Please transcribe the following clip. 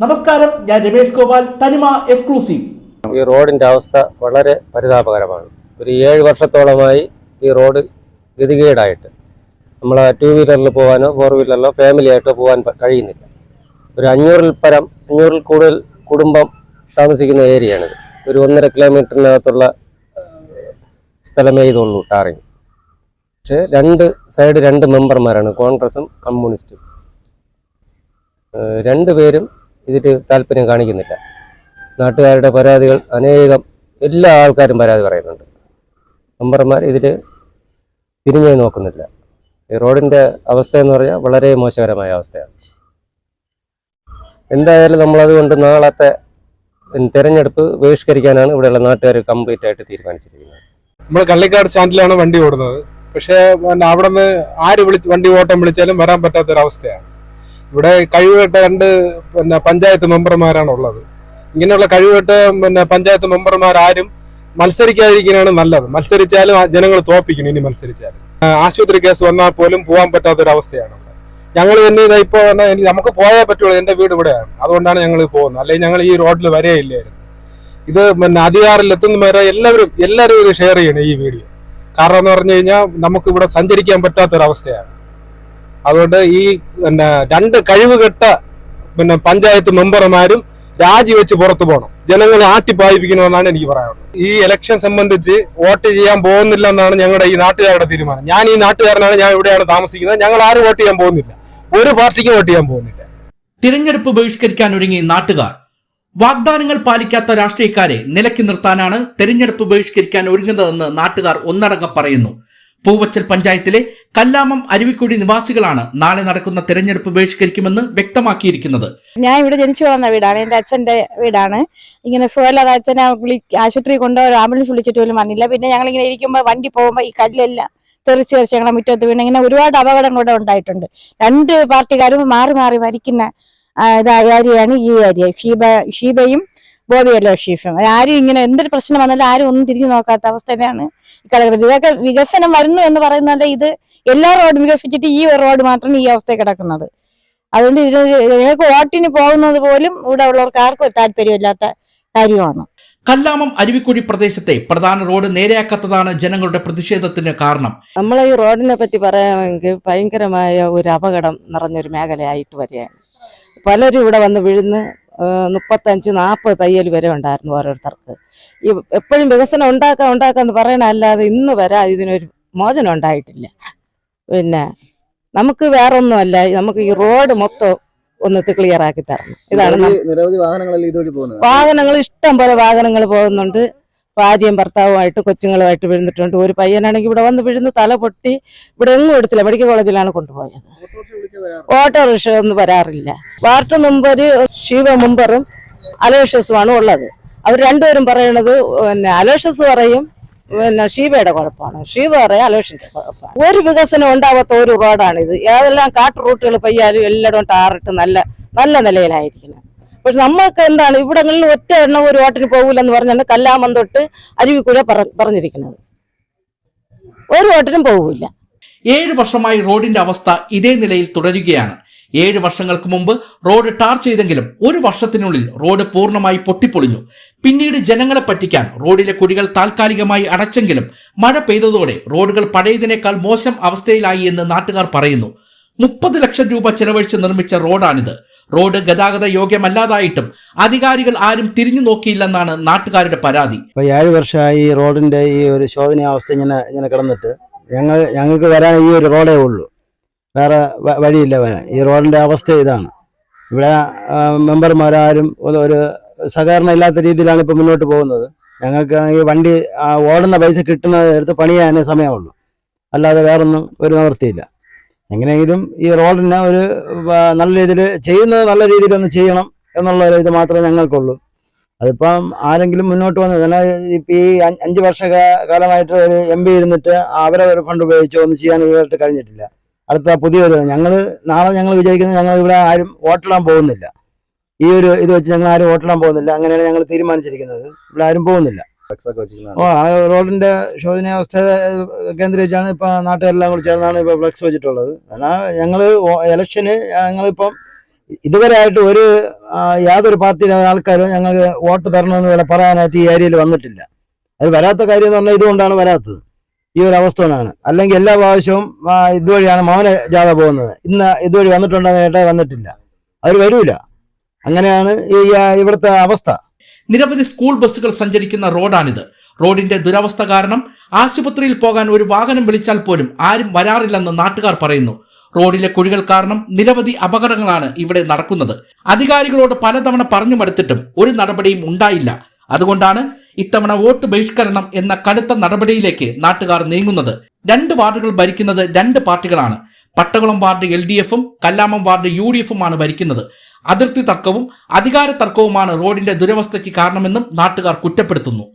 നമസ്കാരം, ഞാൻ രമേഷ് ഗോപാൽ, തനിമ എക്സ്ക്ലൂസീവ്. ഈ റോഡിന്റെ അവസ്ഥ വളരെ പരിതാപകരമാണ്. ഒരു 7 വർഷത്തോളമായി ഈ റോഡ് ഗതികേടായിട്ട് നമ്മളെ 2 വീലറിൽ പോകാനോ 4 വീലറിലോ ഫാമിലി ആയിട്ടോ പോകാൻ കഴിയുന്നില്ല. ഒരു 500-ൽ കൂടുതൽ കുടുംബം താമസിക്കുന്ന ഏരിയയാണിത്. ഒരു 1.5 കിലോമീറ്ററിനകത്തുള്ള സ്ഥലമേ ഇതുള്ളൂ ടാറിങ്. പക്ഷേ 2 മെമ്പർമാരാണ്, കോൺഗ്രസും കമ്മ്യൂണിസ്റ്റും. 2 പേരും ഇതിൽ താല്പര്യം കാണിക്കുന്നില്ല. നാട്ടുകാരുടെ പരാതികൾ എല്ലാ ആൾക്കാരും പരാതി പറയുന്നുണ്ട്. മെമ്പർമാർ ഇതിൽ തിരിഞ്ഞു നോക്കുന്നില്ല. ഈ റോഡിൻ്റെ അവസ്ഥ എന്ന് പറഞ്ഞാൽ വളരെ മോശകരമായ അവസ്ഥയാണ്. എന്തായാലും നമ്മളതുകൊണ്ട് നാളത്തെ തെരഞ്ഞെടുപ്പ് ബഹിഷ്കരിക്കാനാണ് ഇവിടെയുള്ള നാട്ടുകാർ കംപ്ലീറ്റ് ആയിട്ട് തീരുമാനിച്ചിരിക്കുന്നത്. നമ്മൾ കള്ളിക്കാട് സ്റ്റാൻഡിലാണ് വണ്ടി ഓടുന്നത്. പക്ഷേ അവിടെ നിന്ന് വണ്ടി ഓട്ടം വിളിച്ചാലും വരാൻ പറ്റാത്തൊരവസ്ഥയാണ്. ഇവിടെ കഴിവുകെട്ട 2 പഞ്ചായത്ത് മെമ്പർമാരാണ് ഉള്ളത്. ഇങ്ങനെയുള്ള കഴിവുകെട്ട പഞ്ചായത്ത് മെമ്പർമാരും മത്സരിക്കാതിരിക്കാനാണ് നല്ലത്. മത്സരിച്ചാലും ജനങ്ങൾ തോപ്പിക്കണം. ഇനി മത്സരിച്ചാലും ആശുപത്രി കേസ് വന്നാൽ പോലും പോകാൻ പറ്റാത്തൊരവസ്ഥയാണ്. ഞങ്ങൾ തന്നെ ഇപ്പോ നമുക്ക് പോയാൽ പറ്റുള്ളൂ. എന്റെ വീട് ഇവിടെയാണ്, അതുകൊണ്ടാണ് ഞങ്ങൾ പോകുന്നത്. അല്ലെങ്കിൽ ഞങ്ങൾ ഈ റോഡിൽ വരെയില്ലായിരുന്നു. ഇത് അധികാരത്തിൽ എത്തുന്ന വരെ എല്ലാവരും ഇത് ഷെയർ ചെയ്യണം ഈ വീഡിയോ. കാരണം എന്ന് പറഞ്ഞു കഴിഞ്ഞാൽ നമുക്ക് ഇവിടെ സഞ്ചരിക്കാൻ പറ്റാത്തൊരവസ്ഥയാണ്. അതുകൊണ്ട് ഈ 2 കഴിവുകെട്ട പഞ്ചായത്ത് മെമ്പർമാരും രാജിവെച്ച് പുറത്തു പോകണം. ജനങ്ങളെ ആട്ടിപ്പായിപ്പിക്കണമെന്നാണ് എനിക്ക് പറയാനുള്ളത്. ഈ ഇലക്ഷൻ സംബന്ധിച്ച് വോട്ട് ചെയ്യാൻ പോകുന്നില്ല എന്നാണ് ഞങ്ങളുടെ ഈ നാട്ടുകാരുടെ തീരുമാനം. ഞാൻ ഈ നാട്ടുകാരനാണ്, ഞാൻ ഇവിടെയാണ് താമസിക്കുന്നത്. ഞങ്ങൾ ആരും വോട്ട് ചെയ്യാൻ പോകുന്നില്ല, ഒരു പാർട്ടിക്കും വോട്ട് ചെയ്യാൻ പോകുന്നില്ല. തിരഞ്ഞെടുപ്പ് ബഹിഷ്കരിക്കാൻ ഒരുങ്ങി നാട്ടുകാർ. വാഗ്ദാനങ്ങൾ പാലിക്കാത്ത രാഷ്ട്രീയക്കാരെ നിലയ്ക്ക് നിർത്താനാണ് തെരഞ്ഞെടുപ്പ് ബഹിഷ്കരിക്കാൻ ഒരുങ്ങുന്നതെന്ന് നാട്ടുകാർ ഒന്നടങ്കം പറയുന്നു. പൂവച്ചൽ പഞ്ചായത്തിലെ കല്ലാമം അരുവിക്കുടി നിവാസികളാണ് നാളെ നടക്കുന്ന തെരഞ്ഞെടുപ്പ് ബഹിഷ്കരിക്കുമെന്ന് വ്യക്തമാക്കിയിരിക്കുന്നത്. ഞാൻ ഇവിടെ ജനിച്ചു വളർന്ന വീടാണ്, എന്റെ അച്ഛന്റെ വീടാണ്. ഇങ്ങനെ സുഖമില്ലാതെ അച്ഛനെ ആശുപത്രി കൊണ്ടുപോയി ആംബുലൻസ് വിളിച്ചിട്ട് പോലും വന്നില്ല. പിന്നെ ഞങ്ങൾ ഇങ്ങനെ ഇരിക്കുമ്പോൾ വണ്ടി പോകുമ്പോൾ ഈ കല്ലെല്ലാം തെറിച്ച് ഞങ്ങളുടെ മുറ്റത്ത് വീണ് ഇങ്ങനെ ഒരുപാട് അപകടം കൂടെ ഉണ്ടായിട്ടുണ്ട്. 2 പാർട്ടിക്കാരും മാറി മാറി ഭരിക്കുന്ന ഏരിയയാണ് ഈ ഏരിയ. ഷീബയും ബോബിയല്ലോ ഷീഫും. ആരും ഇങ്ങനെ എന്തൊരു പ്രശ്നം വന്നാലും ആരും ഒന്നും തിരിഞ്ഞു നോക്കാത്ത അവസ്ഥ തന്നെയാണ് കിടക്കുന്നത്. വികസനം വരുന്നു എന്ന് പറയുന്നത് ഇത് എല്ലാ റോഡും വികസിച്ചിട്ട് ഈ റോഡ് മാത്രം ഈ അവസ്ഥയിൽ കിടക്കുന്നത്. അതുകൊണ്ട് ഞങ്ങൾക്ക് വോട്ടിന് പോകുന്നത് പോലും ഇവിടെ ഉള്ളവർക്ക് ആർക്കും താല്പര്യമില്ലാത്ത കാര്യമാണ്. കല്ലാമം അരുവിക്കുടി പ്രദേശത്തെ പ്രധാന റോഡ് നേരെയാക്കാത്തതാണ് ജനങ്ങളുടെ പ്രതിഷേധത്തിന് കാരണം. നമ്മളെ ഈ റോഡിനെ പറ്റി പറയുകയാണെങ്കിൽ ഭയങ്കരമായ ഒരു അപകടം നിറഞ്ഞൊരു മേഖലയായിട്ട് വരികയാണ്. പലരും ഇവിടെ വന്ന് വീഴുന്ന് 35-40 തയ്യൽ വരെ ഉണ്ടായിരുന്നു ഓരോരുത്തർക്ക്. ഈ എപ്പോഴും വികസനം ഉണ്ടാക്കാന്ന് പറയണല്ലാതെ ഇന്ന് വരെ ഇതിനൊരു മോചനം ഉണ്ടായിട്ടില്ല. പിന്നെ നമുക്ക് വേറൊന്നുമല്ല, നമുക്ക് ഈ റോഡ് മൊത്തം ഒന്ന് ക്ലിയർ ആക്കി തരണം. ഇതാണ് വാഹനങ്ങൾ ഇഷ്ടം പോലെ വാഹനങ്ങൾ പോകുന്നുണ്ട്. ഭാര്യയും ഭർത്താവുമായിട്ട് കൊച്ചുങ്ങളുമായിട്ട് വീഴുന്നിട്ടുണ്ട്. ഒരു പയ്യനാണെങ്കിൽ ഇവിടെ വന്ന് വീഴുന്നു, തല പൊട്ടി. ഇവിടെ എങ്ങും എടുത്തില്ല, മെഡിക്കൽ കോളേജിലാണ് കൊണ്ടുപോയത്. ഓട്ടോറിക്ഷ ഒന്നും വരാറില്ല. വാർഡ് മെമ്പർ ശിവ മെമ്പറും അലോഷ്യസുമാണ് ഉള്ളത്. അവർ 2 പേരും പറയണത് അലോഷ്യസ് പറയും ഷീബയുടെ കുഴപ്പമാണ്, ഷീബ പറയും അലോഷ്യന്റെ കുഴപ്പമാണ്. ഒരു വികസനം ഉണ്ടാവാത്ത ഒരു റോഡാണിത്. ഏതെല്ലാം കാട്ട് റൂട്ടുകൾ പയ്യാലും എല്ലായിടവും ടാറിട്ട് നല്ല നിലയിലായിരിക്കുന്നത്. പക്ഷെ നമ്മൾക്ക് എന്താണ് ഇവിടങ്ങളിൽ ഒറ്റ എണ്ണം ഒരു വോട്ടിന് പോകില്ലെന്ന് പറഞ്ഞാണ് കല്ലാമം തൊട്ട് അരുവിക്കുഴ പറഞ്ഞിരിക്കുന്നത്. ഒരു വോട്ടിനും പോകില്ല. 7 വർഷമായി റോഡിന്റെ അവസ്ഥ ഇതേ നിലയിൽ തുടരുകയാണ്. 7 വർഷങ്ങൾക്ക് മുമ്പ് റോഡ് ടാർ ചെയ്തെങ്കിലും 1 വർഷത്തിനുള്ളിൽ റോഡ് പൂർണ്ണമായി പൊട്ടിപ്പൊളിഞ്ഞു. പിന്നീട് ജനങ്ങളെ പറ്റിക്കാൻ റോഡിലെ കുഴികൾ താൽക്കാലികമായി അടച്ചെങ്കിലും മഴ പെയ്തതോടെ റോഡുകൾ പഴയതിനേക്കാൾ മോശം അവസ്ഥയിലായി എന്ന് നാട്ടുകാർ പറയുന്നു. 30 ലക്ഷം രൂപ ചെലവഴിച്ച് നിർമ്മിച്ച റോഡാണിത്. റോഡ് ഗതാഗത യോഗ്യമല്ലാതായിട്ടും അധികാരികൾ ആരും തിരിഞ്ഞു നോക്കിയില്ലെന്നാണ് നാട്ടുകാരുടെ പരാതി. 7 വർഷമായി ഈ റോഡിന്റെ ഈ ഒരു ശോധനീയാവസ്ഥ ഇങ്ങനെ കിടന്നിട്ട് ഞങ്ങൾക്ക് വരാൻ ഈ ഒരു റോഡേ ഉള്ളൂ, വേറെ വഴിയില്ല വരാൻ. ഈ റോഡിന്റെ അവസ്ഥ ഇതാണ്. ഇവിടെ മെമ്പർമാരും ഒരു സഹകരണം ഇല്ലാത്ത രീതിയിലാണ് ഇപ്പം മുന്നോട്ട് പോകുന്നത്. ഞങ്ങൾക്കാണെങ്കിൽ വണ്ടി ഓടുന്ന പൈസ കിട്ടുന്നത് എടുത്ത് പണിയാനേ സമയമുള്ളൂ, അല്ലാതെ വേറൊന്നും ഒരു നിവൃത്തിയില്ല. എങ്ങനെയെങ്കിലും ഈ റോഡിനെ ഒരു നല്ല രീതിയിൽ ചെയ്യുന്നത് നല്ല രീതിയിലൊന്ന് ചെയ്യണം എന്നുള്ള ഇത് മാത്രമേ ഞങ്ങൾക്കുള്ളൂ. അതിപ്പം ആരെങ്കിലും മുന്നോട്ട് വന്നത് എന്നാൽ ഇപ്പം ഈ 5 വർഷകാലമായിട്ട് ഒരു MP ഇരുന്നിട്ട് അവരെ ഒരു ഫണ്ട് ഉപയോഗിച്ചോ ഒന്നും ചെയ്യാൻ ഇതുമായിട്ട് കഴിഞ്ഞിട്ടില്ല. അടുത്ത പുതിയൊരു നാളെ ഞങ്ങൾ വിചാരിക്കുന്നത് ഞങ്ങൾ ഇവിടെ ആരും വോട്ടിടാൻ പോകുന്നില്ല. ഈ ഒരു ഇത് വെച്ച് ഞങ്ങൾ ആരും വോട്ടിടാൻ പോകുന്നില്ല. അങ്ങനെയാണ് ഞങ്ങൾ തീരുമാനിച്ചിരിക്കുന്നത്. ഇവിടെ ആരും പോകുന്നില്ല. ആ റോഡിന്റെ ശോചനീയാവസ്ഥ കേന്ദ്രീകരിച്ചാണ് ഇപ്പൊ നാട്ടുകാരെല്ലാം കൂടി ചേർന്നാണ് ഇപ്പൊ ഫ്ലെക്സ് വെച്ചിട്ടുള്ളത്. കാരണം ഞങ്ങള് ഇലക്ഷന് ഞങ്ങളിപ്പം ഇതുവരെ ആയിട്ട് യാതൊരു പാർട്ടിയിലെ ആൾക്കാരും ഞങ്ങൾക്ക് വോട്ട് തരണമെന്ന് ഇവിടെ പറയാനായിട്ട് ഈ ഏരിയയിൽ വന്നിട്ടില്ല. അത് വരാത്ത കാര്യം എന്ന് പറഞ്ഞാൽ ഇതുകൊണ്ടാണ് വരാത്തത്, ഈ ഒരു അവസ്ഥ കൊണ്ടാണ്. അല്ലെങ്കിൽ എല്ലാ പ്രാവശ്യവും ഇതുവഴിയാണ് മൗന ജാഥ പോകുന്നത്. ഇന്ന് ഇതുവഴി വന്നിട്ടുണ്ടെന്ന് കേട്ടാൽ വന്നിട്ടില്ല, അവർ വരൂല. അങ്ങനെയാണ് ഇവിടുത്തെ അവസ്ഥ. നിരവധി സ്കൂൾ ബസ്സുകൾ സഞ്ചരിക്കുന്ന റോഡാണിത്. റോഡിന്റെ ദുരവസ്ഥ കാരണം ആശുപത്രിയിൽ പോകാൻ ഒരു വാഹനം വിളിച്ചാൽ പോലും ആരും വരാറില്ലെന്ന് നാട്ടുകാർ പറയുന്നു. റോഡിലെ കുഴികൾ കാരണം നിരവധി അപകടങ്ങളാണ് ഇവിടെ നടക്കുന്നത്. അധികാരികളോട് പലതവണ പറഞ്ഞു മടുത്തിട്ടും ഒരു നടപടിയും ഉണ്ടായില്ല. അതുകൊണ്ടാണ് ഇത്തവണ വോട്ട് ബഹിഷ്കരണം എന്ന കടുത്ത നടപടിയിലേക്ക് നാട്ടുകാർ നീങ്ങുന്നത്. 2 വാർഡുകൾ ഭരിക്കുന്നത് 2 പാർട്ടികളാണ്. പട്ടകുളം വാർഡ് LDFും കല്ലാമം വാർഡ് UDFുമാണ് ഭരിക്കുന്നത്. അതിർത്തി തർക്കവും അധികാര തർക്കവുമാണ് റോഡിന്റെ ദുരവസ്ഥയ്ക്ക് കാരണമെന്നും നാട്ടുകാർ കുറ്റപ്പെടുത്തുന്നു.